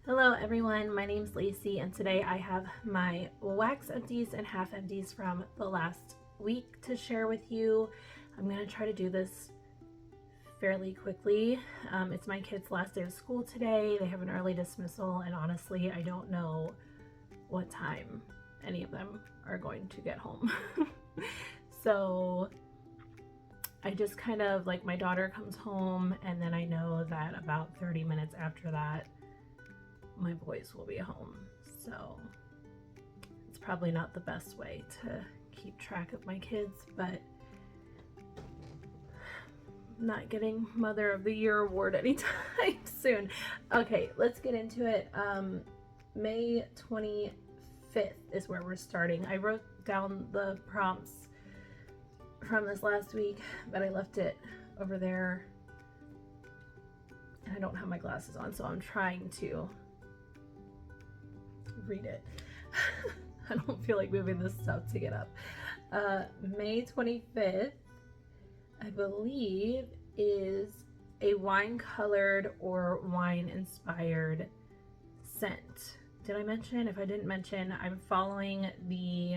Hello everyone, my name's Lacey and today I have my wax empties and half empties from the last week to share with you. I'm going to try to do this fairly quickly. It's my kids' last day of school today. They have an early dismissal and honestly I don't know what time any of them are going to get home. So I just kind of like, my daughter comes home and then I know that about 30 minutes after that my boys will be home, so it's probably not the best way to keep track of my kids, but I'm not getting Mother of the Year award anytime soon. Okay, let's get into it. May 25th is where we're starting. I wrote down the prompts from this last week, but I left it over there and I don't have my glasses on, so I'm trying to read it. I don't feel like moving this stuff to get up. May 25th, I believe, is a wine colored or wine inspired scent. Did I mention? If I didn't mention, I'm following the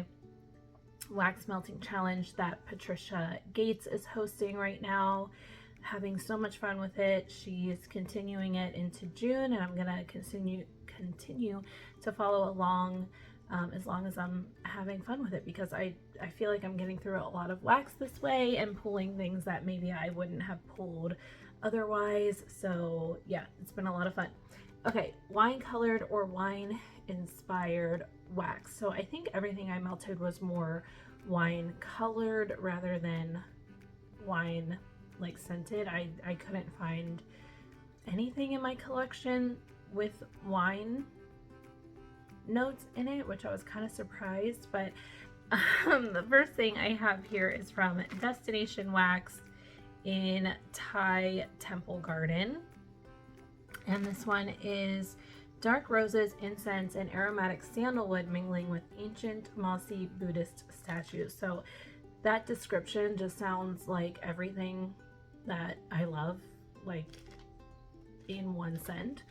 wax melting challenge that Patricia Gates is hosting right now. Having so much fun with it. She's continuing it into June and I'm gonna continue to follow along as long as I'm having fun with it, because I feel like I'm getting through a lot of wax this way and pulling things that maybe I wouldn't have pulled otherwise. So yeah, it's been a lot of fun. Okay, wine colored or wine inspired wax. So I think everything I melted was more wine colored rather than wine like scented. I couldn't find anything in my collection with wine notes in it, which I was kind of surprised, but the first thing I have here is from Destination Wax in Thai Temple Garden, and this one is dark roses, incense, and aromatic sandalwood mingling with ancient mossy Buddhist statues. So that description just sounds like everything that I love, like in one scent.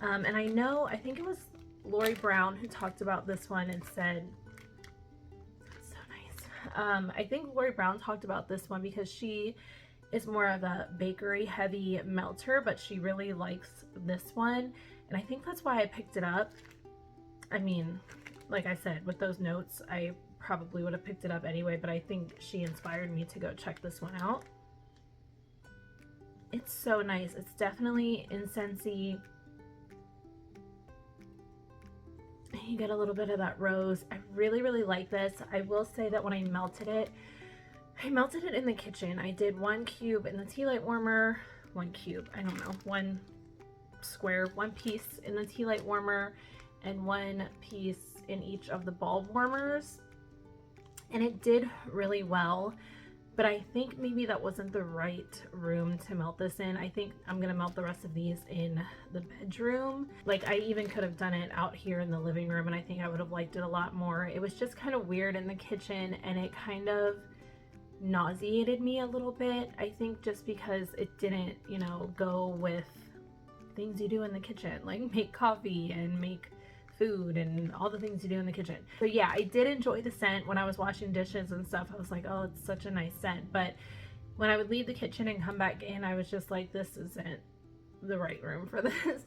And I think it was Lori Brown who talked about this one and said, so nice. I think Lori Brown talked about this one because she is more of a bakery heavy melter, but she really likes this one. And I think that's why I picked it up. I mean, like I said, with those notes, I probably would have picked it up anyway, but I think she inspired me to go check this one out. It's so nice. It's definitely incensey. You get a little bit of that rose. I really, really like this. I will say that when I melted it in the kitchen. I did 1 cube in the tea light warmer, 1 cube, I don't know, 1 square, 1 piece in the tea light warmer, and 1 piece in each of the bulb warmers. And it did really well, but I think maybe that wasn't the right room to melt this in. I think I'm gonna melt the rest of these in the bedroom. Like, I even could have done it out here in the living room and I think I would have liked it a lot more. It was just kind of weird in the kitchen and it kind of nauseated me a little bit. I think just because it didn't, you know, go with things you do in the kitchen, like make coffee and make food and all the things you do in the kitchen. So yeah, I did enjoy the scent when I was washing dishes and stuff. I was like, oh, it's such a nice scent. But when I would leave the kitchen and come back in, I was just like, this isn't the right room for this.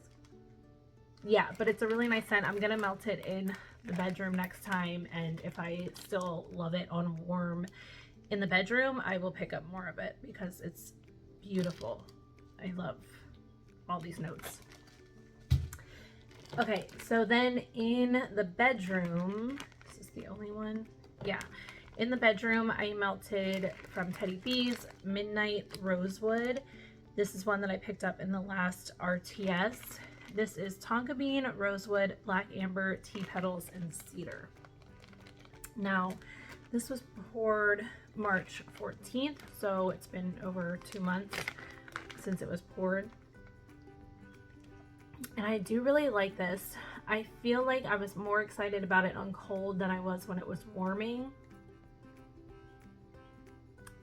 Yeah, but it's a really nice scent. I'm gonna melt it in the bedroom next time, and if I still love it on warm in the bedroom, I will pick up more of it because it's beautiful. I love all these notes. Okay, so then in the bedroom, is this the only one? Yeah. In the bedroom, I melted from Teddy B's Midnight Rosewood. This is one that I picked up in the last RTS. This is tonka bean, rosewood, black amber, tea petals, and cedar. Now, this was poured March 14th, so it's been over 2 months since it was poured. And I do really like this. I feel like I was more excited about it on cold than I was when it was warming.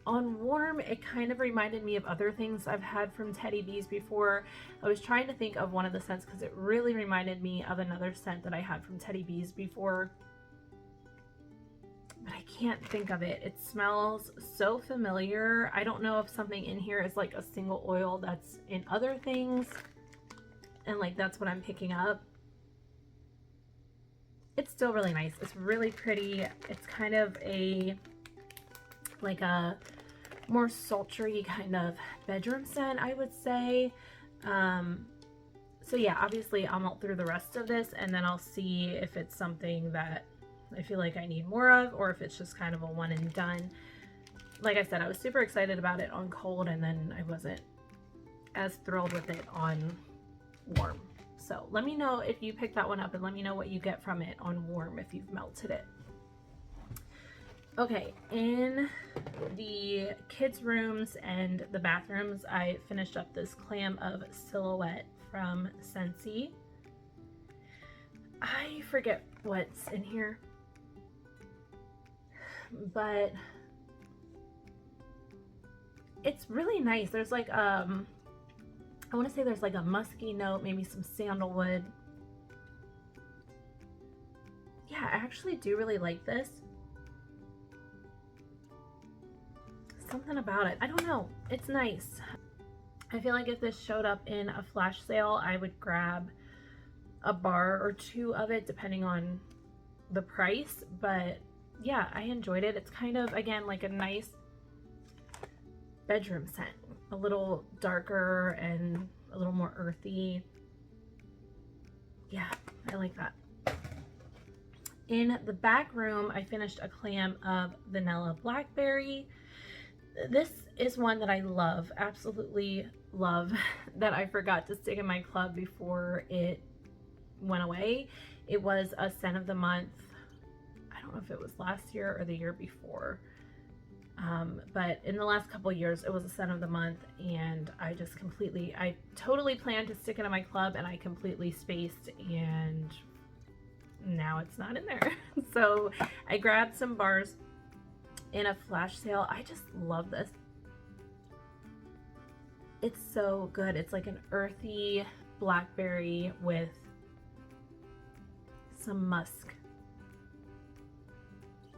On warm, it kind of reminded me of other things I've had from Teddy Bees before. I was trying to think of one of the scents because it really reminded me of another scent that I had from Teddy Bees before, but I can't think of it. It smells so familiar. I don't know if something in here is like a single oil that's in other things, and like that's what I'm picking up. It's still really nice. It's really pretty. It's kind of a like a more sultry kind of bedroom scent, I would say. So yeah, obviously I'll melt through the rest of this and then I'll see if it's something that I feel like I need more of, or if it's just kind of a one and done. Like I said, I was super excited about it on cold, and then I wasn't as thrilled with it on warm. So let me know if you pick that one up, and let me know what you get from it on warm if you've melted it. Okay, in the kids' rooms and the bathrooms, I finished up this clam of Silhouette from Scentsy. I forget what's in here, but it's really nice. There's like, I want to say there's like a musky note, maybe some sandalwood. Yeah, I actually do really like this. Something about it, I don't know, it's nice. I feel like if this showed up in a flash sale, I would grab a bar or two of it depending on the price, but yeah, I enjoyed it. It's kind of, again, like a nice bedroom scent, a little darker and a little more earthy. Yeah, I like that. In the back room, I finished a clam of Vanilla Blackberry. This is one that I love, absolutely love, that I forgot to stick in my club before it went away. It was a scent of the month. I don't know if it was last year or the year before, but in the last couple years it was a scent of the month, and I totally planned to stick it in my club, and I completely spaced, and now it's not in there. So I grabbed some bars in a flash sale. I just love this. It's so good. It's like an earthy blackberry with some musk.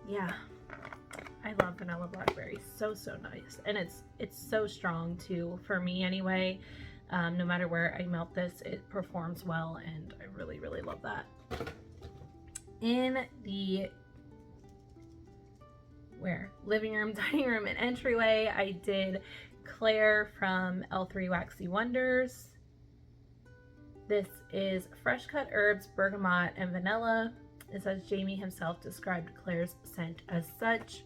Yeah, I love Vanilla Blackberry. So nice, and it's so strong too, for me anyway. No matter where I melt this, it performs well, and I really love that. In the living room, dining room, and entryway, I did Claire from L3 Waxy Wonders. This is fresh cut herbs, bergamot, and vanilla. It says Jamie himself described Claire's scent as such.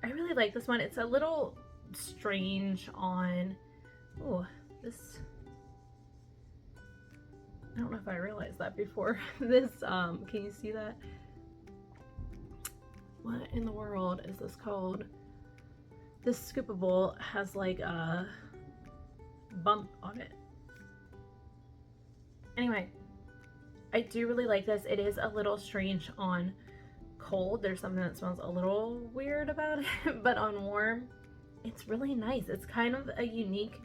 I really like this one. It's a little strange on, oh, this, I don't know if I realized that before. This, can you see that? What in the world is this called? This scoopable has like a bump on it. Anyway, I do really like this. It is a little strange on cold. There's something that smells a little weird about it, but on warm, it's really nice. It's kind of a unique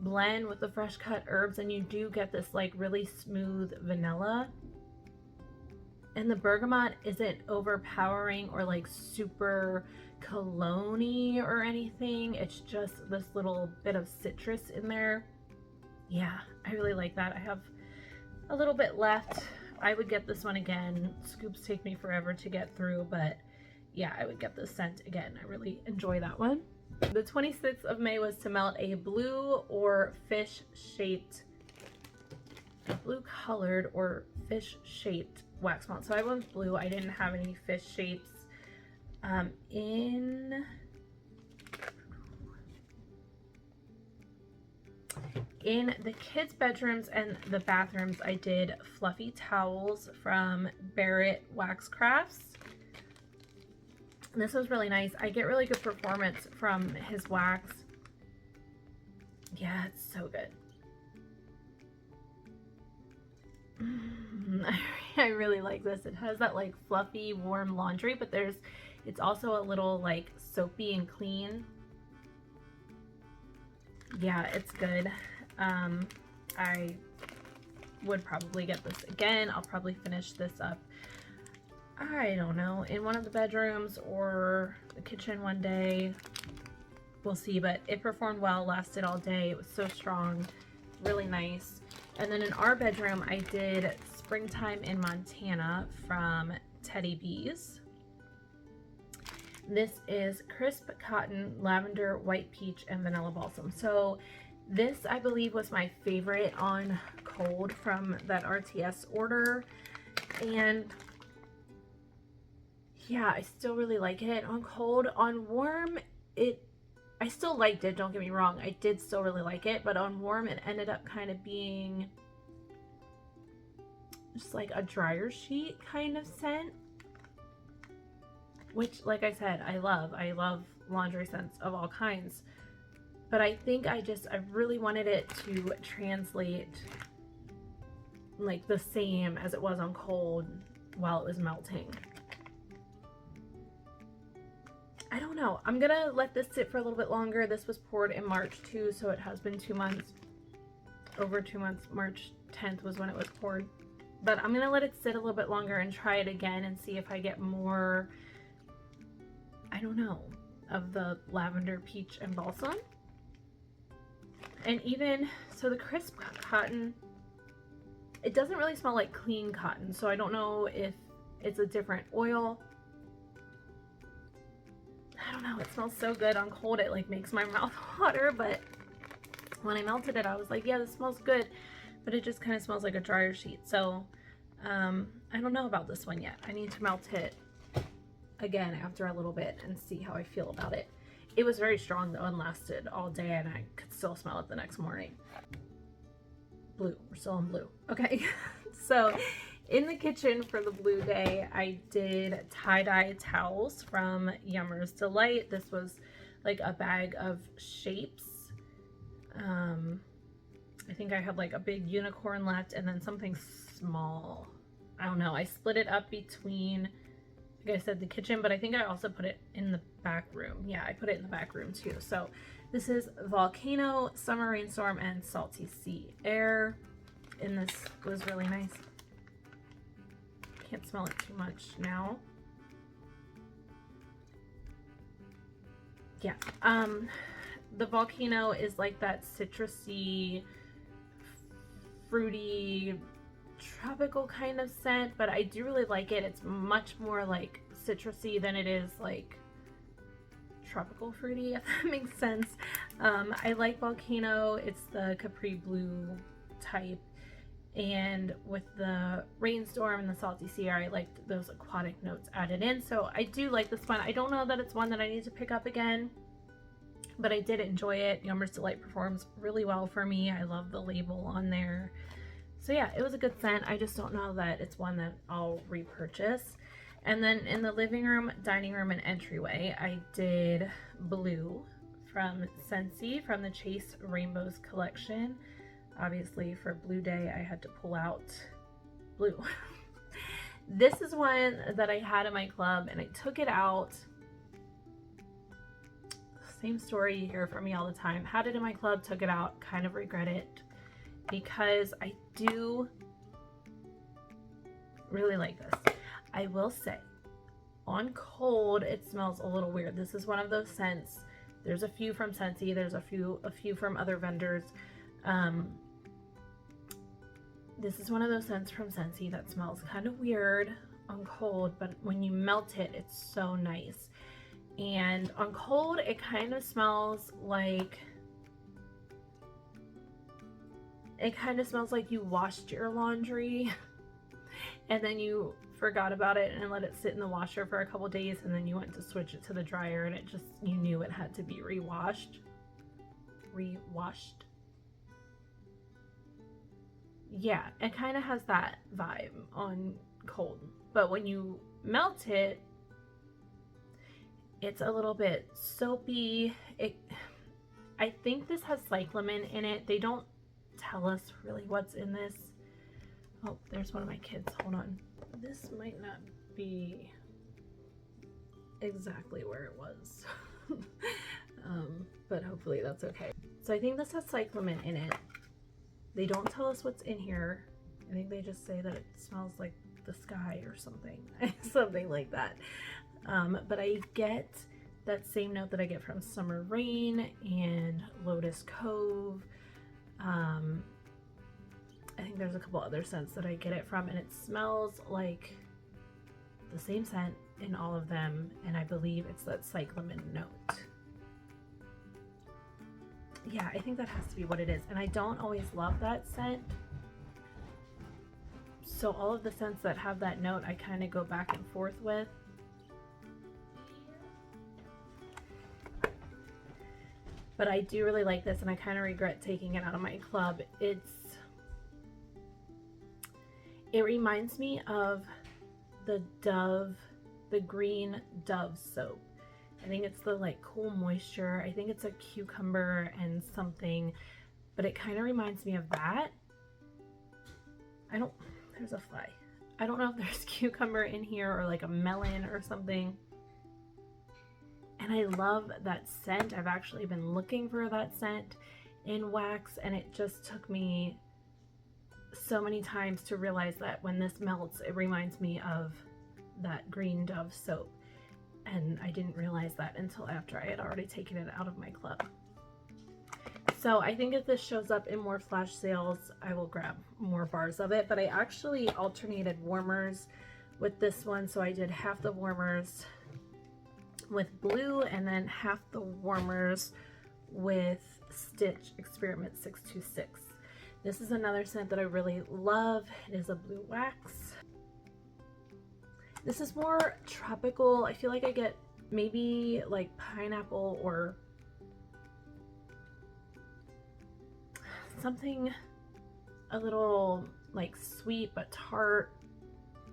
blend with the fresh cut herbs, and you do get this like really smooth vanilla. And the bergamot isn't overpowering or like super cologne-y or anything. It's just this little bit of citrus in there. Yeah, I really like that. I have a little bit left. I would get this one again. Scoops take me forever to get through, but yeah, I would get this scent again. I really enjoy that one. The 26th of May was to melt a blue or fish-shaped, blue colored or fish-shaped wax melt. So I went with blue. I didn't have any fish shapes. In the kids' bedrooms and the bathrooms, I did fluffy towels from Barrett Wax Crafts. And this was really nice. I get really good performance from his wax. Yeah, it's so good. I really like this. It has that like fluffy warm laundry, but it's also a little like soapy and clean. Yeah, it's good. I would probably get this again. I'll probably finish this up, I don't know, in one of the bedrooms or the kitchen one day. We'll see, but it performed well, lasted all day. It was so strong, really nice. And then in our bedroom, I did Springtime in Montana from Teddy Bees. This is crisp cotton, lavender, white peach, and vanilla balsam. So this, I believe, was my favorite on cold from that RTS order. And yeah, I still really like it on cold. On warm, I still liked it, don't get me wrong. I did still really like it, but on warm, it ended up kind of being just like a dryer sheet kind of scent. Which, like I said, I love. I love laundry scents of all kinds. But I think I really wanted it to translate like the same as it was on cold while it was melting. I don't know. I'm gonna let this sit for a little bit longer. This was poured in March too, so it has been 2 months. Over 2 months. March 10th was when it was poured. But I'm gonna let it sit a little bit longer and try it again and see if I get more, I don't know, of the lavender, peach, and balsam. And even, so the crisp cotton, it doesn't really smell like clean cotton, so I don't know if it's a different oil. I don't know, it smells so good on cold, it like makes my mouth water, but when I melted it, I was like, yeah, this smells good, but it just kind of smells like a dryer sheet. So I don't know about this one yet. I need to melt it again after a little bit and see how I feel about it. It was very strong though and lasted all day, and I could still smell it the next morning. Blue, we're still on blue. Okay, so in the kitchen for the blue day, I did tie-dye towels from Yummer's Delight. This was like a bag of shapes. I think I had like a big unicorn left and then something small. I don't know. I split it up between, like I said, the kitchen, but I think I also put it in the back room. Yeah, I put it in the back room too. So this is Volcano, Summer Rainstorm, and Salty Sea Air. And this was really nice. Can't smell it too much now. Yeah. The Volcano is like that citrusy, fruity, tropical kind of scent, but I do really like it. It's much more like citrusy than it is like tropical fruity, if that makes sense. I like Volcano. It's the Capri Blue type, and with the Rainstorm and the Salty Sea Air, I liked those aquatic notes added in, so I do like this one. I don't know that it's one that I need to pick up again, but I did enjoy it. Yummer's Delight performs really well for me. I love the label on there. So yeah, it was a good scent. I just don't know that it's one that I'll repurchase. And then in the living room, dining room, and entryway, I did Blue from Scentsy from the Chase Rainbows collection. Obviously for Blue Day, I had to pull out blue. This is one that I had in my club and I took it out. Same story you hear from me all the time. Had it in my club, took it out, kind of regret it because I do really like this. I will say, on cold, it smells a little weird. This is one of those scents. There's a few from Scentsy. There's a few from other vendors. This is one of those scents from Scentsy that smells kind of weird on cold, but when you melt it, it's so nice. And on cold, it kind of smells like, you washed your laundry and then you forgot about it and let it sit in the washer for a couple days, and then you went to switch it to the dryer and it just, you knew it had to be rewashed. Yeah, it kind of has that vibe on cold, but when you melt it, it's a little bit soapy. I think this has cyclamen in it. They don't tell us really what's in this. Oh, there's one of my kids. Hold on. This might not be exactly where it was. But hopefully that's okay. So I think this has cyclamen in it. They don't tell us what's in here. I think they just say that it smells like the sky or something, something like that. But I get that same note that I get from Summer Rain and Lotus Cove. I think there's a couple other scents that I get it from, and it smells like the same scent in all of them, and I believe it's that cyclamen note. Yeah, I think that has to be what it is, and I don't always love that scent. So all of the scents that have that note, I kind of go back and forth with. But I do really like this, and I kind of regret taking it out of my club. It reminds me of the Dove, the green Dove soap. I think it's the like Cool Moisture. I think it's a cucumber and something, but it kind of reminds me of that. There's a fly. I don't know if there's cucumber in here or like a melon or something. And I love that scent. I've actually been looking for that scent in wax, and it just took me so many times to realize that when this melts, it reminds me of that green Dove soap. And I didn't realize that until after I had already taken it out of my club. So I think if this shows up in more flash sales, I will grab more bars of it. But I actually alternated warmers with this one. So I did half the warmers with blue and then half the warmers with Stitch Experiment 626. This is another scent that I really love. It is a blue wax. This is more tropical. I feel like I get maybe like pineapple or something a little like sweet but tart,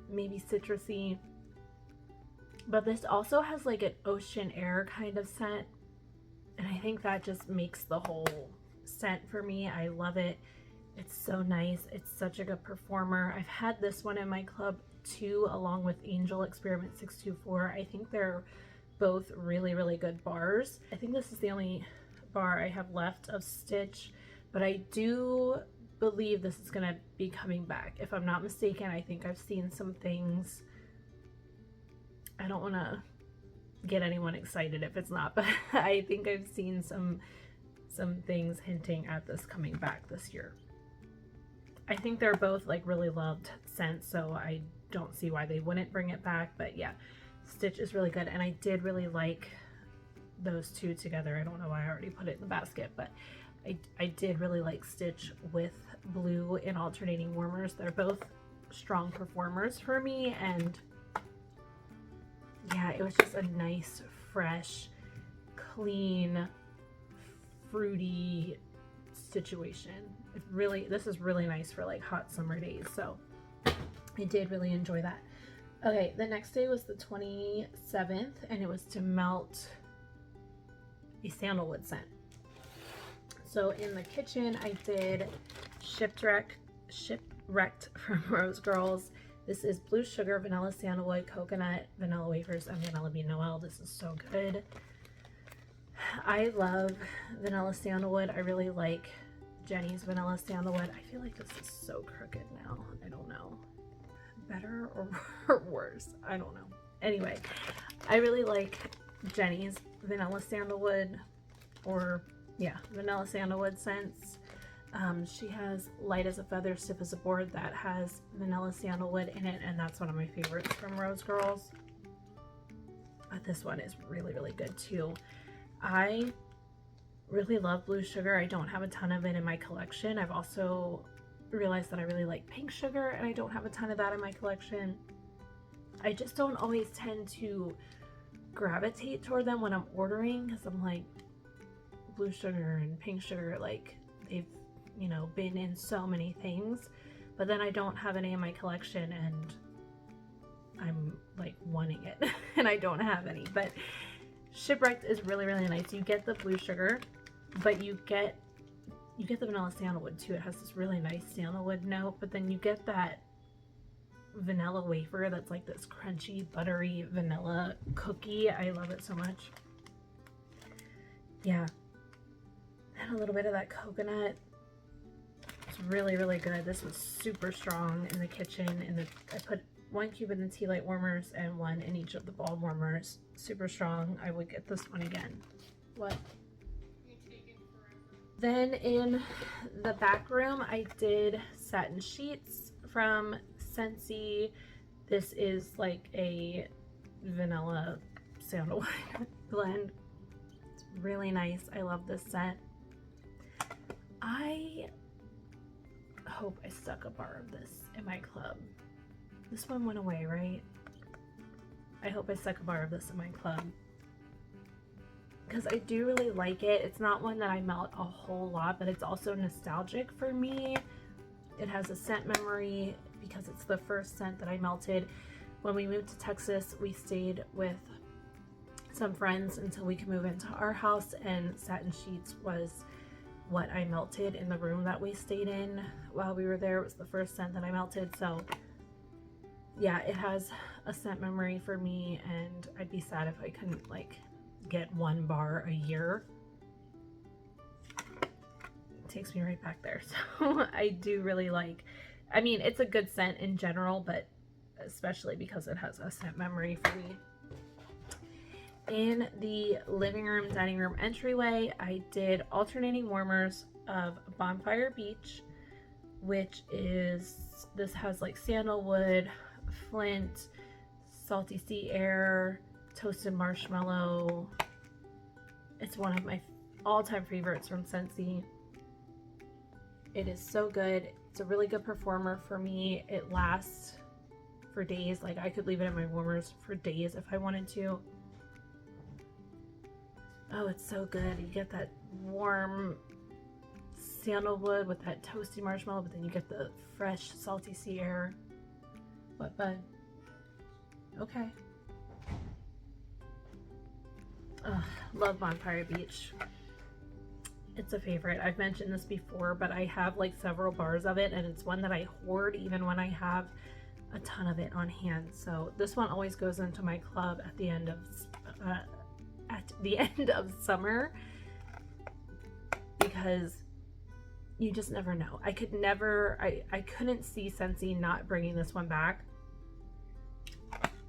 maybe citrusy. But this also has like an ocean air kind of scent, and I think that just makes the whole scent for me. I love it. It's so nice. It's such a good performer. I've had this one in my club too, along with Angel Experiment 624. I think they're both really, really good bars. I think this is the only bar I have left of Stitch, but I do believe this is going to be coming back. If I'm not mistaken, I think I've seen some things. I don't want to get anyone excited if it's not, but I think I've seen some things hinting at this coming back this year. I think they're both like really loved scents, so I don't see why they wouldn't bring it back. But yeah, Stitch is really good, and I did really like those two together. I don't know why I already put it in the basket, but I did really like Stitch with blue in alternating warmers. They're both strong performers for me, and yeah, it was just a nice, fresh, clean, fruity situation. This is really nice for like hot summer days, so I did really enjoy that. Okay, the next day was the 27th, and it was to melt a sandalwood scent. So in the kitchen, I did Shipwrecked from Rose Girls. This is blue sugar, vanilla sandalwood, coconut, vanilla wafers, and vanilla bean noel. This is so good. I love vanilla sandalwood. I really like Jenny's vanilla sandalwood. I feel like this is so crooked now. I don't know. Better or worse? I don't know. Anyway, I really like Jenny's vanilla sandalwood, or yeah, vanilla sandalwood scents. She has Light as a Feather, Stiff as a Board that has vanilla sandalwood in it, and that's one of my favorites from Rose Girls. But this one is really, really good too. I really love blue sugar. I don't have a ton of it in my collection. I've also realized that I really like pink sugar, and I don't have a ton of that in my collection. I just don't always tend to gravitate toward them when I'm ordering, because I'm like, blue sugar and pink sugar, like they've, you know, been in so many things, but then I don't have any in my collection and I'm like wanting it and I don't have any. But Shipwrecked is really, really nice. You get the blue sugar, but you get the vanilla sandalwood too. It has this really nice sandalwood note, but then you get that vanilla wafer that's like this crunchy, buttery vanilla cookie. I love it so much. Yeah. And a little bit of that coconut. It's really, really good. This was super strong in the kitchen. I put 1 cube in the tea light warmers and 1 in each of the ball warmers. Super strong. I would get this one again. What? Then in the back room, I did satin sheets from Scentsy. This is like a vanilla sandalwood blend. It's really nice. I love this scent. I hope I stuck a bar of this in my club. This one went away, right? I hope I stuck a bar of this in my club, because I do really like it. It's not one that I melt a whole lot, but it's also nostalgic for me. It has a scent memory because it's the first scent that I melted. When we moved to Texas, we stayed with some friends until we could move into our house, and satin sheets was what I melted in the room that we stayed in while we were there. It was the first scent that I melted. So yeah, it has a scent memory for me, and I'd be sad if I couldn't like get 1 bar a year. It takes me right back there. So I do really like, I mean, it's a good scent in general, but especially because it has a scent memory for me. In the living room, dining room entryway, I did alternating warmers of Bonfire Beach, which is, this has like sandalwood, flint, salty sea air, toasted marshmallow. It's one of my all-time favorites from Scentsy. It is so good. It's a really good performer for me. It lasts for days. Like, I could leave it in my warmers for days if I wanted to. Oh, it's so good. You get that warm sandalwood with that toasty marshmallow, but then you get the fresh salty sea air. What, bud? Okay. Ugh, love Bonfire Beach. It's a favorite. I've mentioned this before, but I have like several bars of it, and it's one that I hoard even when I have a ton of it on hand. So this one always goes into my club at the end of summer, because you just never know. I couldn't see Scentsy not bringing this one back,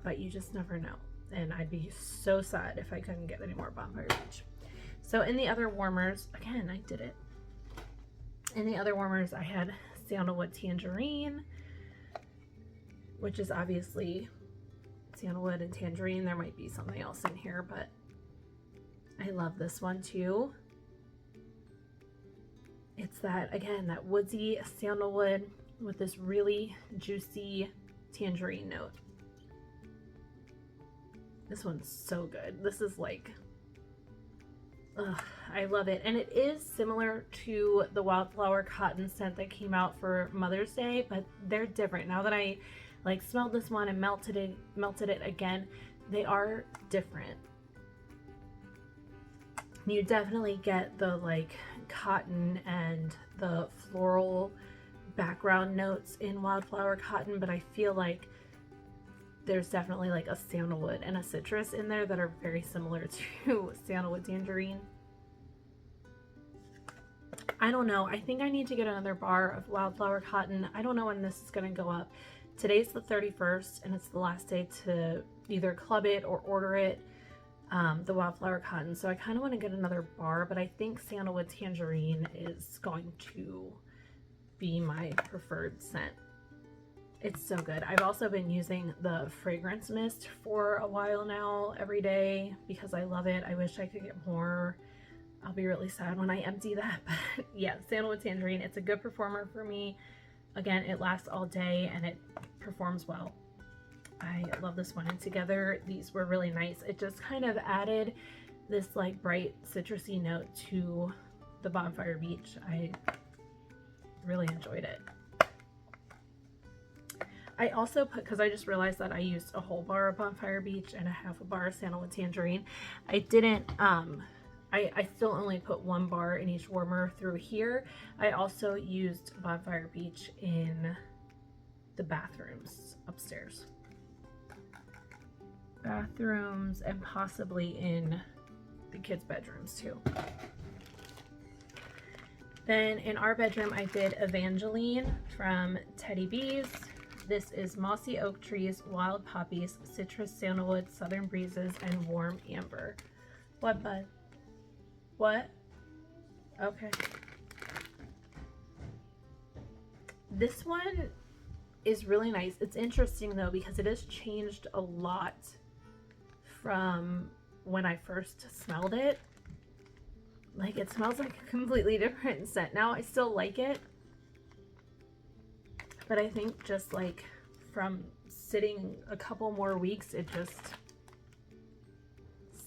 but you just never know. And I'd be so sad if I couldn't get any more Bonfire Beach. So in the other warmers, again, I did it. In the other warmers, I had Sandalwood Tangerine, which is obviously sandalwood and tangerine. There might be something else in here, but I love this one too. It's that, again, that woodsy sandalwood with this really juicy tangerine note. This one's so good. This is like, ugh, I love it. And it is similar to the Wildflower Cotton scent that came out for Mother's Day, but they're different. Now that I like smelled this one and melted it again, they are different. You definitely get the like cotton and the floral background notes in Wildflower Cotton, but I feel like there's definitely like a sandalwood and a citrus in there that are very similar to Sandalwood Tangerine. I don't know. I think I need to get another bar of Wildflower Cotton. I don't know when this is going to go up. Today's the 31st, and it's the last day to either club it or order it, the Wildflower Cotton. So I kind of want to get another bar, but I think Sandalwood Tangerine is going to be my preferred scent. It's so good. I've also been using the fragrance mist for a while now every day because I love it. I wish I could get more. I'll be really sad when I empty that. But yeah, Sandalwood Tangerine, it's a good performer for me. Again, it lasts all day and it performs well. I love this one. And together, these were really nice. It just kind of added this like bright citrusy note to the Bonfire Beach. I really enjoyed it. I also put, because I just realized that I used a whole bar of Bonfire Beach and a half a bar of Sandalwood Tangerine. I didn't, I still only put 1 bar in each warmer through here. I also used Bonfire Beach in the bathrooms upstairs. Bathrooms and possibly in the kids' bedrooms too. Then in our bedroom, I did Evangeline from Teddy Bees. This is mossy oak trees, wild poppies, citrus, sandalwood, southern breezes, and warm amber. What, bud? What? Okay. This one is really nice. It's interesting though because it has changed a lot from when I first smelled it. Like, it smells like a completely different scent. Now I still like it, but I think just like from sitting a couple more weeks, it just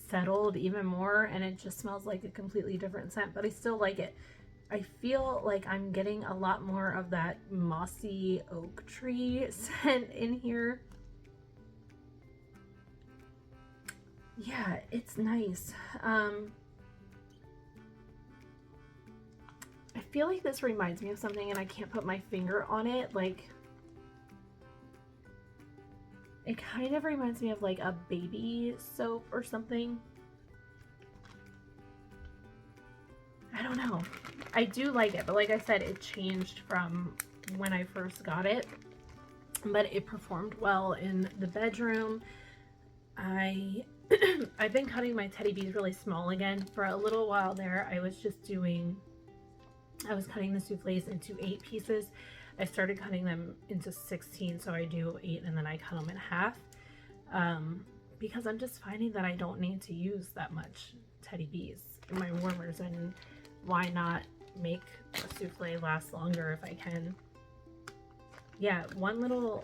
settled even more and it just smells like a completely different scent, but I still like it. I feel like I'm getting a lot more of that mossy oak tree scent in here. Yeah, it's nice. I feel like this reminds me of something and I can't put my finger on it. Like, it kind of reminds me of like a baby soap or something. I don't know. I do like it, but like I said, it changed from when I first got it, but it performed well in the bedroom. I've been cutting my Teddy Bees really small again. For a little while there, I was cutting the souffles into 8 pieces. I started cutting them into 16, so I do 8 and then I cut them in half, because I'm just finding that I don't need to use that much Teddy Bees in my warmers, and why not make a souffle last longer if I can. Yeah, one little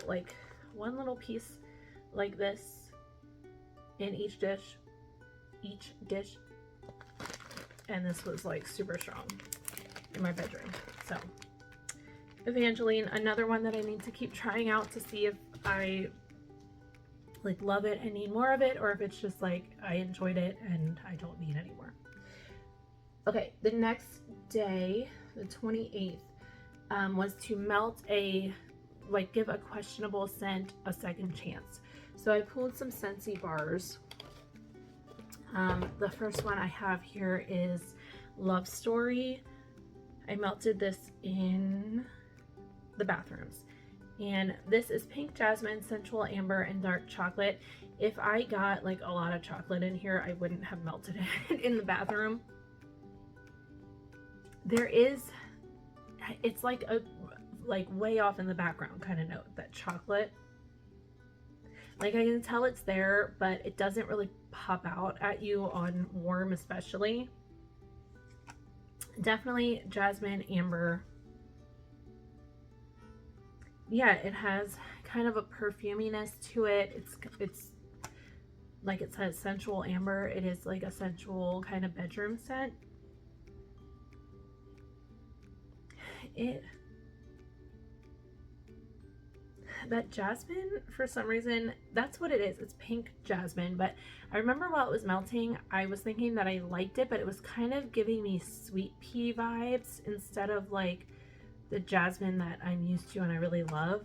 piece like this in each dish, and this was like super strong in my bedroom. So Evangeline, another one that I need to keep trying out to see if I like love it and need more of it, or if it's just like I enjoyed it and I don't need any more. Okay, the next day, the 28th, was to melt give a questionable scent a second chance. So I pulled some Scentsy bars. The first one I have here is Love Story. I melted this in the bathrooms. And this is pink jasmine, sensual amber, and dark chocolate. If I got like a lot of chocolate in here, I wouldn't have melted it in the bathroom. It's like a way off in the background kind of note, that chocolate. Like, I can tell it's there, but it doesn't really pop out at you on warm especially. Definitely jasmine, amber. Yeah, it has kind of a perfuminess to it. It's like it says sensual amber. It is like a sensual kind of bedroom scent. That jasmine, for some reason, that's what it is. It's pink jasmine, but I remember while it was melting, I was thinking that I liked it, but it was kind of giving me sweet pea vibes instead of like the jasmine that I'm used to and I really love.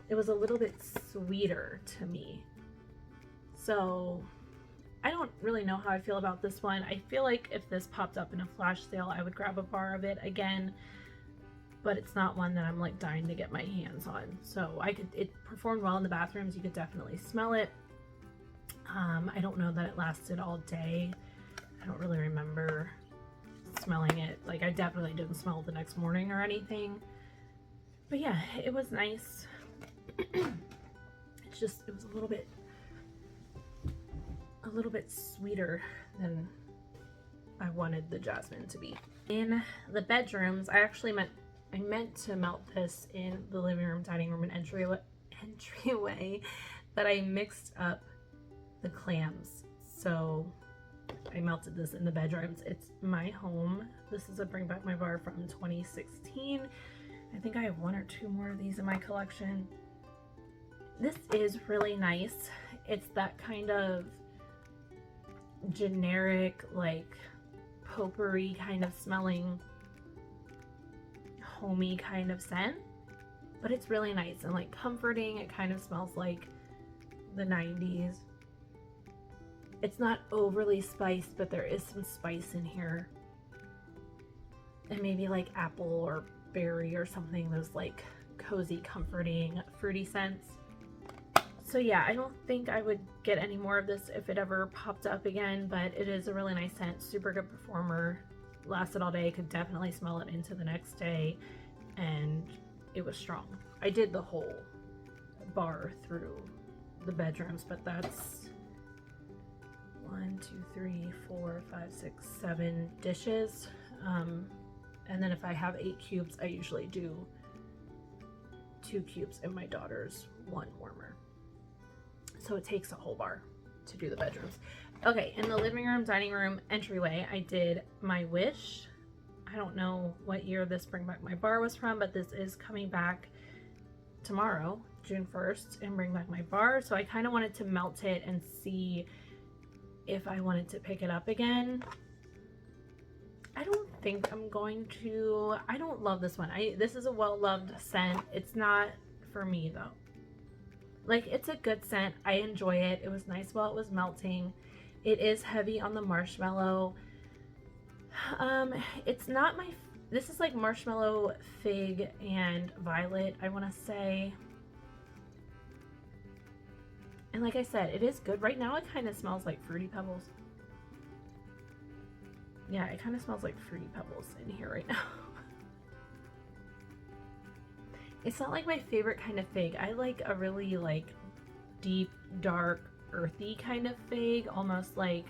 It was a little bit sweeter to me. So I don't really know how I feel about this one. I feel like if this popped up in a flash sale, I would grab a bar of it again, but it's not one that I'm like dying to get my hands on. So it performed well in the bathrooms. You could definitely smell it. I don't know that it lasted all day. I don't really remember smelling it. Like, I definitely didn't smell it the next morning or anything. But yeah, it was nice. It was a little bit sweeter than I wanted the jasmine to be. In the bedrooms, I meant to melt this in the living room, dining room, and entryway, but I mixed up the clams. So I melted this in the bedrooms. It's my home. This is a Bring Back My Bar from 2016. I think I have 1 or 2 more of these in my collection. This is really nice. It's that kind of generic, like potpourri kind of smelling, homey kind of scent, but it's really nice and like comforting. It kind of smells like the 90s. It's not overly spiced, but there is some spice in here. And maybe like apple or berry or something, those like cozy, comforting, fruity scents. So yeah, I don't think I would get any more of this if it ever popped up again, but it is a really nice scent, super good performer, lasted all day, could definitely smell it into the next day, and it was strong. I did the whole bar through the bedrooms, but that's 1, 2, 3, 4, 5, 6, 7 dishes. And then if I have 8 cubes, I usually do 2 cubes in my daughter's 1 warmer. So it takes a whole bar to do the bedrooms. Okay, in the living room, dining room, entryway, I did my wish. I don't know what year this Bring Back My Bar was from, but this is coming back tomorrow, June 1st, and Bring Back My Bar. So I kind of wanted to melt it and see if I wanted to pick it up again. I don't think I'm going to. I don't love this one. This is a well-loved scent. It's not for me though. Like, it's a good scent. I enjoy it. It was nice while it was melting. It is heavy on the marshmallow. It's not my, this is like marshmallow, fig, and violet, I want to say. And like I said, it is good. Right now it kind of smells like Fruity Pebbles. Yeah, it kind of smells like Fruity Pebbles in here right now. It's not like my favorite kind of fig. I like a really like deep, dark, earthy kind of fig. Almost like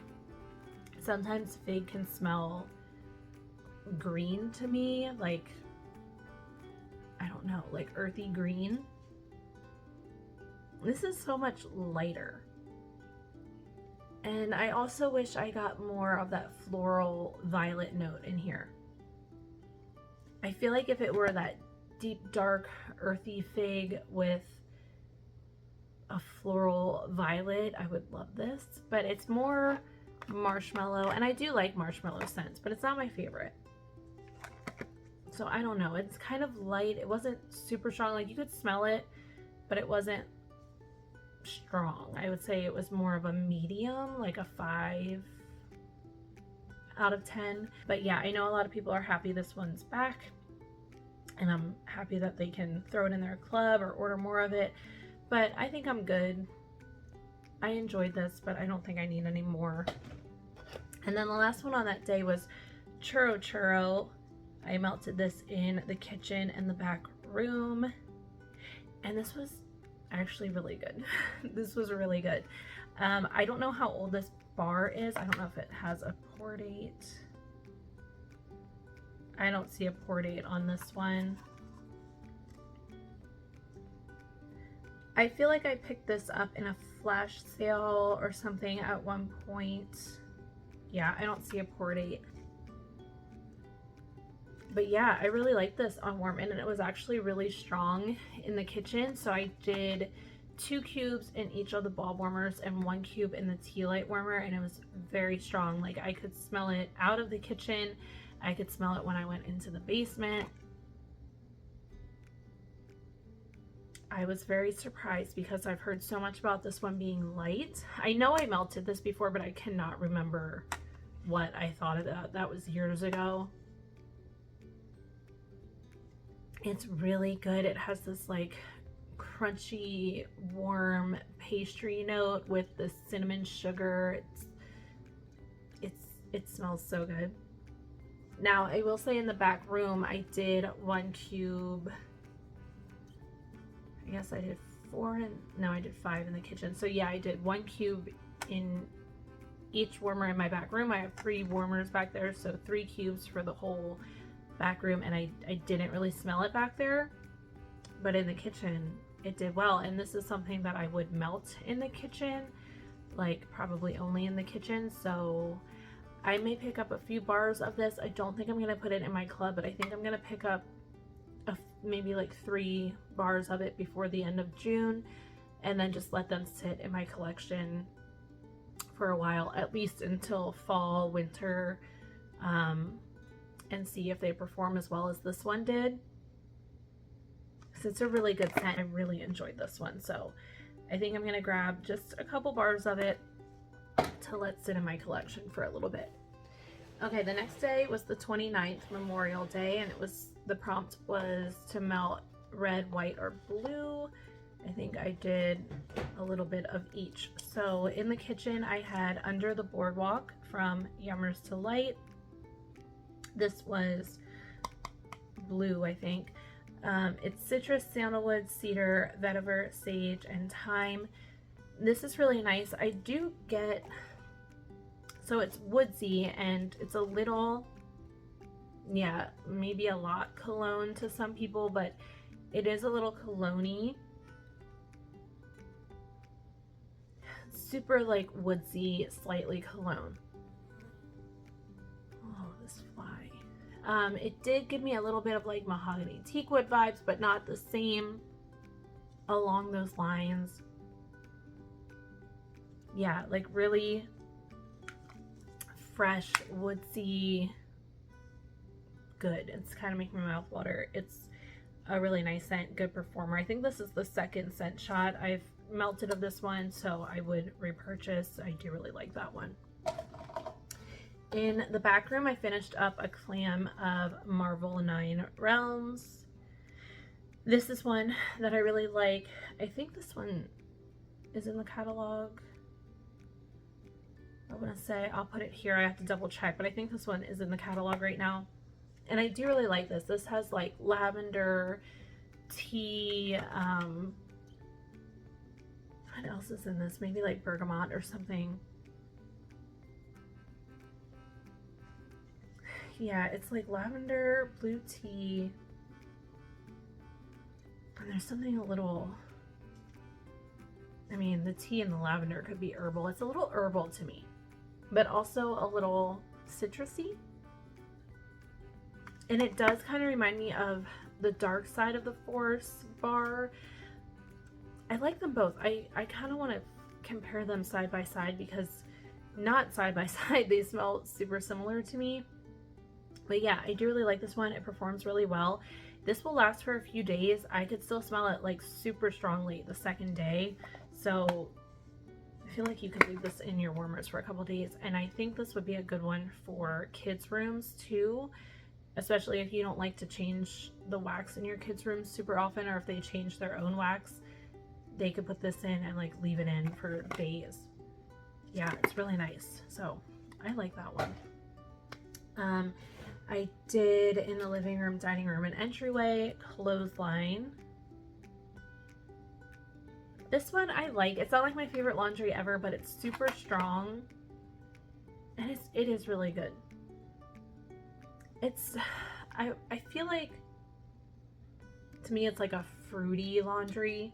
sometimes fig can smell green to me. Like, I don't know, like earthy green. This is so much lighter. And I also wish I got more of that floral violet note in here. I feel like if it were that deep, dark, earthy fig with a floral violet, I would love this. But it's more marshmallow, and I do like marshmallow scents, but it's not my favorite. So I don't know. It's kind of light. It wasn't super strong. Like, you could smell it, but it wasn't strong. I would say it was more of a medium, like a 5 out of 10. But yeah, I know a lot of people are happy this one's back, and I'm happy that they can throw it in their club or order more of it. But I think I'm good. I enjoyed this, but I don't think I need any more. And then the last one on that day was Churro Churro. I melted this in the kitchen and the back room, and this was actually really good. This was really good. I don't know how old this bar is. I don't know if it has a pour date. I don't see a pour date on this one. I feel like I picked this up in a flash sale or something at one point. Yeah, I don't see a pour date. But yeah, I really like this on warm, and it was actually really strong in the kitchen. So I did 2 cubes in each of the bulb warmers and 1 cube in the tea light warmer, and it was very strong. Like, I could smell it out of the kitchen. I could smell it when I went into the basement. I was very surprised because I've heard so much about this one being light. I know I melted this before, but I cannot remember what I thought of that. That was years ago. It's really good. It has this like crunchy, warm pastry note with the cinnamon sugar. It smells so good. Now, I will say in the back room, I did 1 cube. I guess I did 4 and no, I did 5 in the kitchen. So yeah, I did 1 cube in each warmer in my back room. I have 3 warmers back there, so 3 cubes for the whole back room, and I didn't really smell it back there, but in the kitchen it did well. And this is something that I would melt in the kitchen, like probably only in the kitchen. So I may pick up a few bars of this. I don't think I'm gonna put it in my club, but I think I'm gonna pick up maybe like 3 bars of it before the end of June, and then just let them sit in my collection for a while, at least until fall, winter, and see if they perform as well as this one did. So it's a really good scent. I really enjoyed this one. So I think I'm gonna grab just a couple bars of it to to let sit in my collection for a little bit. Okay, the next day was the 29th, Memorial Day, and the prompt was to melt red, white, or blue. I think I did a little bit of each. So in the kitchen, I had Under the Boardwalk from Yummers to Light. This was blue, I think. It's citrus, sandalwood, cedar, vetiver, sage, and thyme. This is really nice. I do get, so it's woodsy and it's a little, yeah, maybe a lot cologne to some people, but it is a little cologne-y. Super like woodsy, slightly cologne. Oh, this fly. It did give me a little bit of like mahogany teakwood vibes, but not the same along those lines. Yeah, like really fresh, woodsy, good. It's kind of making my mouth water. It's a really nice scent, good performer. I think this is the second scent shot I've melted of this one, so I would repurchase. I do really like that one. In the back room, I finished up a clam of Marvel 9 Realms. This is one that I really like. I think this one is in the catalog. I want to say, I'll put it here. I have to double check, but I think this one is in the catalog right now. And I do really like this. This has like lavender, tea, what else is in this? Maybe like bergamot or something. Yeah, it's like lavender, blue tea, and there's something a little, I mean, the tea and the lavender could be herbal. It's a little herbal to me, but also a little citrusy. And it does kind of remind me of the Dark Side of the Forest bar. I like them both. I kind of want to compare them side by side because not side by side, they smell super similar to me. But yeah, I do really like this one. It performs really well. This will last for a few days. I could still smell it like super strongly the second day. So I feel like you could leave this in your warmers for a couple days. And I think this would be a good one for kids' rooms too. Especially if you don't like to change the wax in your kids' rooms super often, or if they change their own wax, they could put this in and like leave it in for days. Yeah, it's really nice. So I like that one. I did in the living room, dining room, and entryway, clothesline. This one I like. It's not like my favorite laundry ever, but it's super strong. And it is really good. I feel like, to me, it's like a fruity laundry.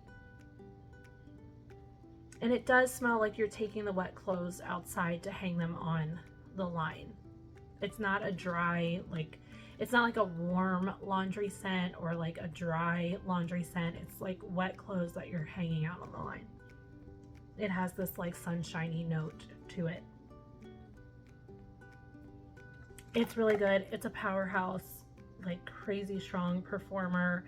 And it does smell like you're taking the wet clothes outside to hang them on the line. It's not a dry, like, it's not like a warm laundry scent or like a dry laundry scent. It's like wet clothes that you're hanging out on the line. It has this like sunshiny note to it. It's really good. It's a powerhouse, like crazy strong performer.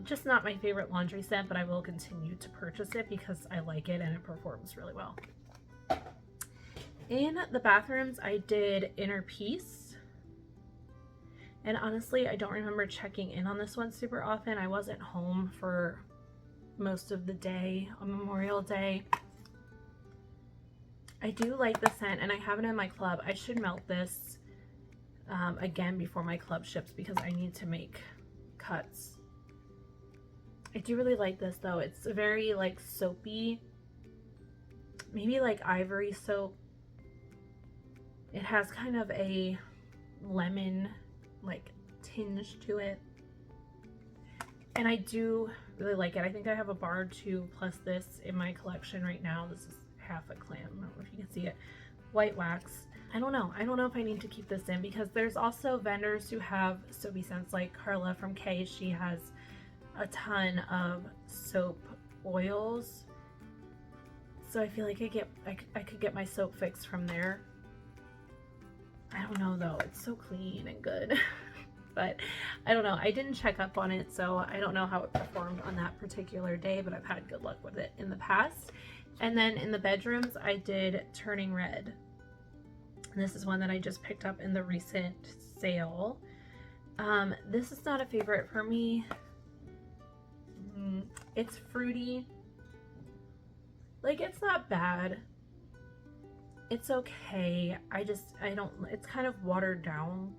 Just not my favorite laundry scent, but I will continue to purchase it because I like it and it performs really well. In the bathrooms, I did Inner Peace. And honestly, I don't remember checking in on this one super often. I wasn't home for most of the day on Memorial Day. I do like the scent and I have it in my club. I should melt this again before my club ships because I need to make cuts. I do really like this though. It's very like soapy, maybe like ivory soap. It has kind of a lemon like tinge to it. And I do really like it. I think I have a bar 2 plus this in my collection right now. This is half a clam. I don't know if you can see it. White wax. I don't know if I need to keep this in because there's also vendors who have soapy scents like Carla from K. She has a ton of soap oils. So I feel like I could get my soap fix from there. I don't know though. It's so clean and good. But I don't know. I didn't check up on it, so I don't know how it performed on that particular day, but I've had good luck with it in the past. And then in the bedrooms, I did Turning Red. And this is one that I just picked up in the recent sale. This is not a favorite for me. It's fruity. Like, it's not bad. It's okay. I don't, it's kind of watered down.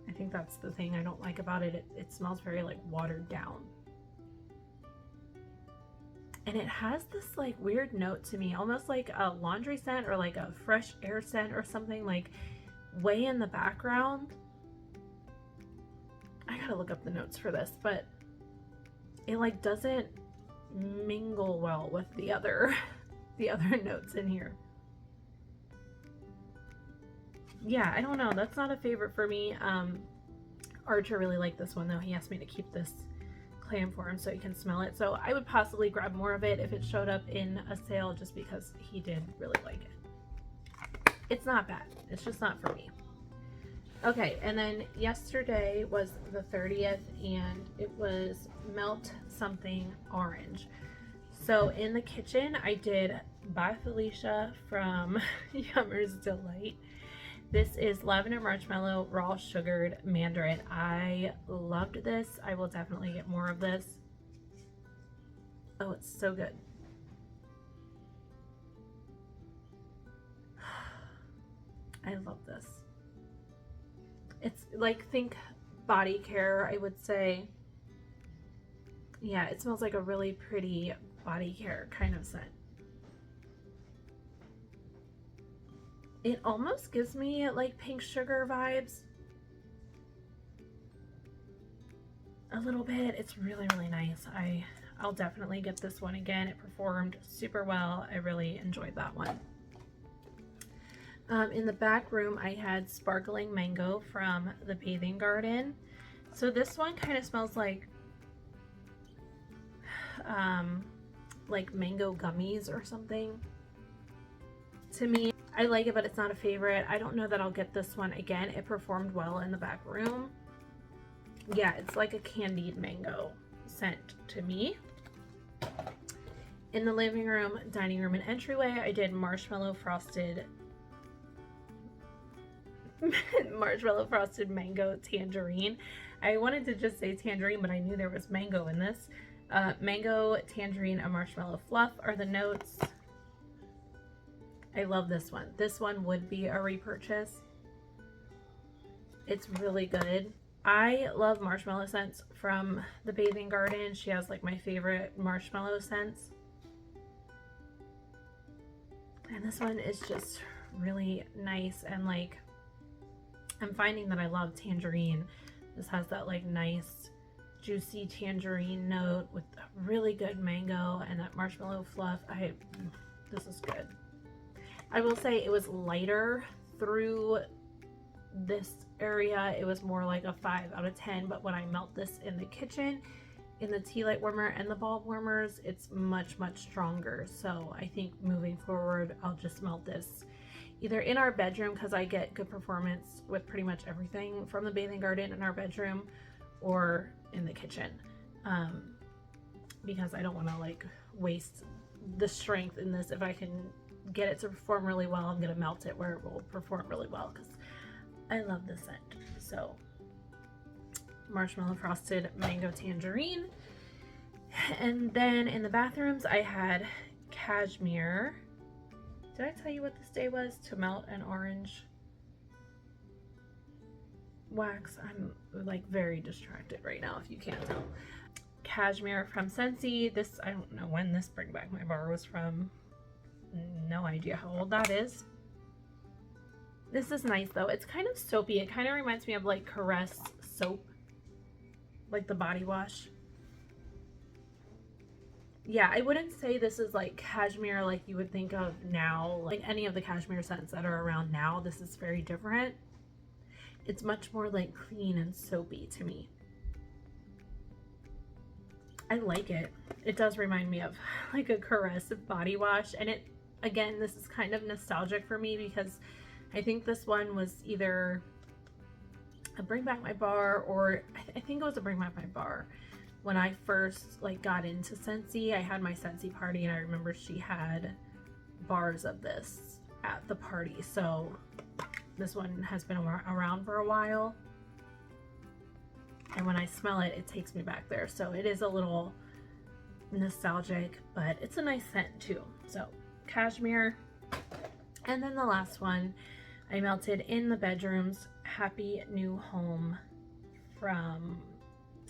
I think that's the thing I don't like about it. It smells very like watered down. And it has this like weird note to me, almost like a laundry scent or like a fresh air scent or something, like way in the background. I gotta look up the notes for this, but it like doesn't mingle well with the other notes in here. Yeah, I don't know. That's not a favorite for me. Archer really liked this one though. He asked me to keep this clam for him so he can smell it. So I would possibly grab more of it if it showed up in a sale, just because he did really like it. It's not bad. It's just not for me. Okay, and then yesterday was the 30th and it was Melt Something Orange. So in the kitchen I did By Felicia from Yummer's Delight. This is lavender marshmallow raw sugared mandarin. I loved this. I will definitely get more of this. Oh, it's so good. I love this. It's like, think body care, I would say. Yeah, it smells like a really pretty body care kind of scent. It almost gives me like pink sugar vibes. A little bit. It's really, really nice. I'll definitely get this one again. It performed super well. I really enjoyed that one. In the back room, I had Sparkling Mango from the Bathing Garden. So this one kind of smells like mango gummies or something to me. I like it, but it's not a favorite. I don't know that I'll get this one again. It performed well in the back room. Yeah, it's like a candied mango scent to me. In the living room, dining room, and entryway, I did marshmallow frosted mango tangerine. I wanted to just say tangerine, but I knew there was mango in this. Mango, tangerine, and marshmallow fluff are the notes. I love this one. This one would be a repurchase. It's really good. I love marshmallow scents from the Bathing Garden. She has like my favorite marshmallow scents. And this one is just really nice, and like, I'm finding that I love tangerine. This has that like nice juicy tangerine note with really good mango and that marshmallow fluff. This is good. I will say it was lighter through this area. It was more like a 5 out of 10, but when I melt this in the kitchen, in the tea light warmer and the bulb warmers, it's much, much stronger. So I think moving forward, I'll just melt this either in our bedroom, because I get good performance with pretty much everything from the Bathing Garden in our bedroom, or in the kitchen, because I don't want to like waste the strength in this. If I can get it to perform really well, I'm gonna melt it where it will perform really well, because I love this scent. So marshmallow frosted mango tangerine. And then in the bathrooms, I had cashmere. Did I tell you what this day was? To melt an orange wax. I'm like very distracted right now, if you can't tell. Cashmere from Scentsy. This, I don't know when this Bring Back My Bar was from. No idea how old that is. This is nice though. It's kind of soapy. It kind of reminds me of like Caress soap, like the body wash. Yeah, I wouldn't say this is like cashmere like you would think of now, like any of the cashmere scents that are around now. This is very different. It's much more like clean and soapy to me. I like it. It does remind me of like a Caress body wash. And it, again, this is kind of nostalgic for me, because I think this one was either a Bring Back My Bar, or I think it was a Bring Back My Bar. when I first like got into Scentsy. I had my Scentsy party and I remember she had bars of this at the party. So this one has been around for a while. And when I smell it, it takes me back there. So it is a little nostalgic, but it's a nice scent too. So cashmere. And then the last one I melted in the bedrooms, Happy New Home from,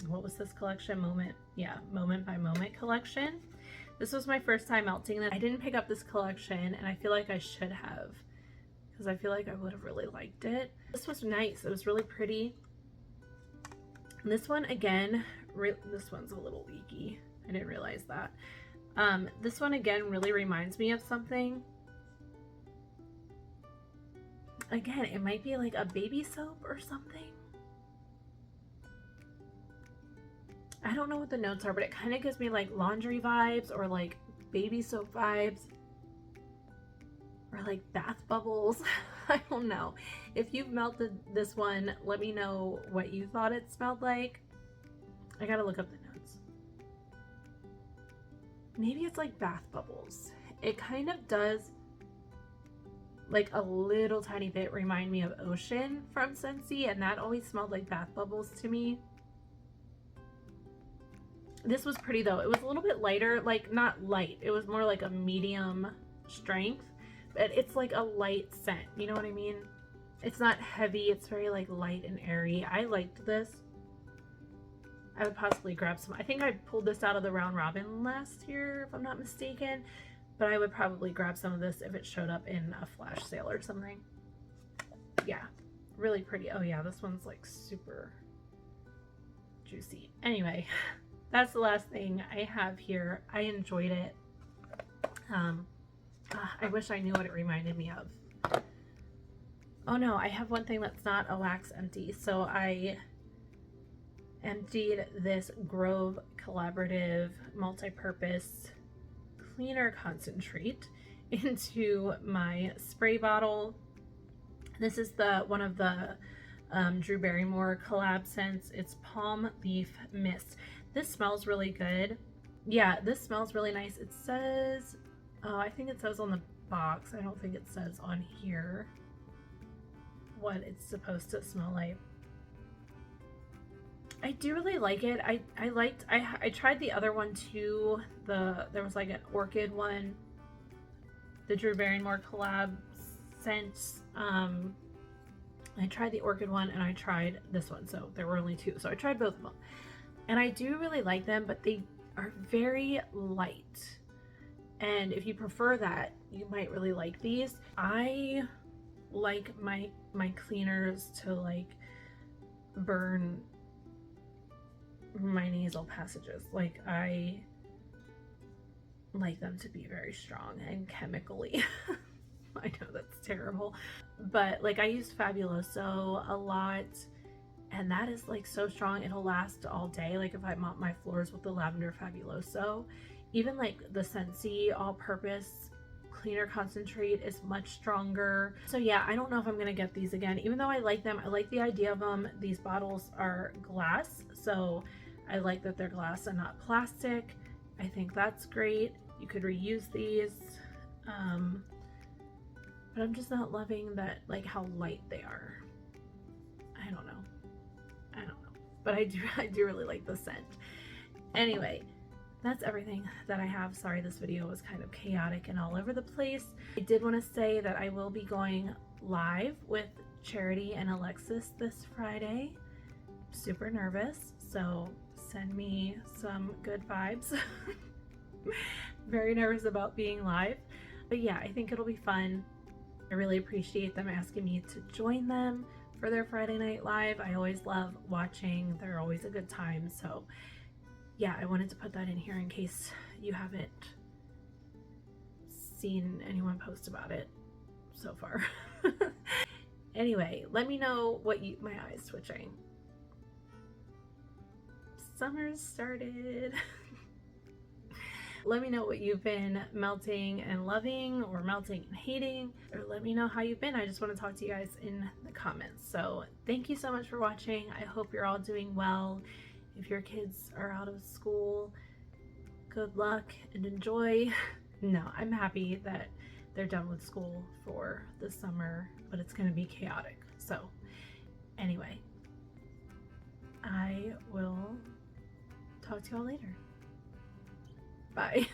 what was this collection? Moment by Moment collection. This was my first time melting this. I didn't pick up this collection and I feel like I should have, because I feel like I would have really liked it. This was nice. It was really pretty. This one again, this one's a little leaky. I didn't realize that. This one again really reminds me of something. Again, it might be like a baby soap or something. I don't know what the notes are, but it kind of gives me like laundry vibes or like baby soap vibes or like bath bubbles. I don't know. If you've melted this one, let me know what you thought it smelled like. I gotta look up the notes. Maybe it's like bath bubbles. It kind of does, like a little tiny bit, remind me of Ocean from Scentsy, and that always smelled like bath bubbles to me. This was pretty though. It was a little bit lighter, like not light. It was more like a medium strength, but it's like a light scent. You know what I mean? It's not heavy. It's very like light and airy. I liked this. I would possibly grab some. I think I pulled this out of the Round Robin last year, if I'm not mistaken, but I would probably grab some of this if it showed up in a flash sale or something. Yeah, really pretty. Oh yeah, this one's like super juicy. Anyway, that's the last thing I have here. I enjoyed it. I wish I knew what it reminded me of. Oh no, I have one thing that's not a wax empty. So I emptied this Grove Collaborative multi-purpose cleaner concentrate into my spray bottle. This is one of the Drew Barrymore collab scents. It's Palm Leaf Mist. This smells really good. Yeah, this smells really nice. It says, oh, I think it says on the box. I don't think it says on here what it's supposed to smell like. I do really like it. I tried the other one too. There was like an orchid one, the Drew Barrymore collab scent. I tried the orchid one and I tried this one, so there were only two, so I tried both of them, and I do really like them, but they are very light, and if you prefer that, you might really like these. I like my cleaners to like burn my nasal passages. Like, I like them to be very strong and chemically. I know that's terrible, but like I used Fabuloso a lot, and that is like so strong. It'll last all day. Like if I mop my floors with the lavender Fabuloso, even like the Scentsy all-purpose cleaner concentrate is much stronger. So yeah, I don't know if I'm gonna get these again, even though I like them. I like the idea of them. These bottles are glass, so I like that they're glass and not plastic. I think that's great. You could reuse these, but I'm just not loving that, like how light they are. I don't know, but I do really like the scent. Anyway, that's everything that I have. Sorry, this video was kind of chaotic and all over the place. I did want to say that I will be going live with Charity and Alexis this Friday. Super nervous, so send me some good vibes. Very nervous about being live, but yeah, I think it'll be fun. I really appreciate them asking me to join them for their Friday night live. I always love watching. They're always a good time. So yeah, I wanted to put that in here in case you haven't seen anyone post about it so far. Anyway, let me know what my eyes twitching. Summer's started. Let me know what you've been melting and loving, or melting and hating, or let me know how you've been. I just want to talk to you guys in the comments. So thank you so much for watching. I hope you're all doing well if your kids are out of school, good luck and enjoy. No, I'm happy that they're done with school for the summer, but it's going to be chaotic. So anyway, I will talk to y'all later. Bye.